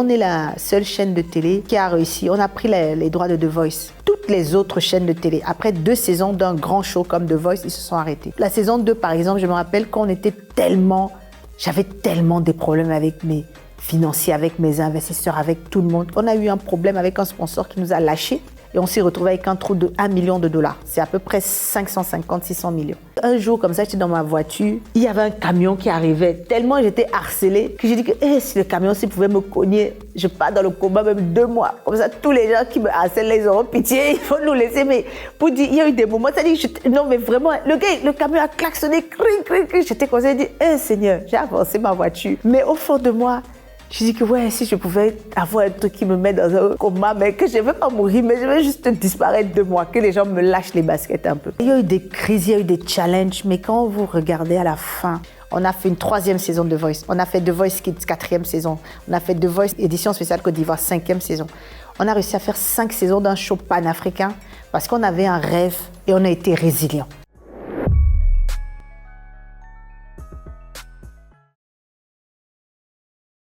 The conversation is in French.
On est la seule chaîne de télé qui a réussi. On a pris les droits de The Voice. Toutes les autres chaînes de télé, après 2 saisons d'un grand show comme The Voice, ils se sont arrêtés. La saison 2, par exemple, je me rappelle qu'on était j'avais tellement des problèmes avec mes financiers, avec mes investisseurs, avec tout le monde. On a eu un problème avec un sponsor qui nous a lâchés. Et on s'est retrouvé avec un trou de 1 million de dollars. C'est à peu près 550-600 millions. Un jour, comme ça, j'étais dans ma voiture. Il y avait un camion qui arrivait. Tellement j'étais harcelée que j'ai dit que si le camion pouvait me cogner, je pars dans le coma même 2 mois. Comme ça, tous les gens qui me harcèlent, ils auront pitié. Il faut nous laisser. Mais pour dire, il y a eu des moments, ça dit, non, mais vraiment, le camion a klaxonné. J'étais comme ça, j'ai dit, Seigneur, j'ai avancé ma voiture. Mais au fond de moi, je dis que si je pouvais avoir un truc qui me met dans un coma, mais que je ne veux pas mourir, mais je veux juste disparaître de moi, que les gens me lâchent les baskets un peu. Il y a eu des crises, il y a eu des challenges, mais quand vous regardez à la fin, on a fait une 3e saison de The Voice. On a fait The Voice Kids, 4e saison. On a fait The Voice édition spéciale Côte d'Ivoire, 5e saison. On a réussi à faire 5 saisons d'un show panafricain parce qu'on avait un rêve et on a été résilients.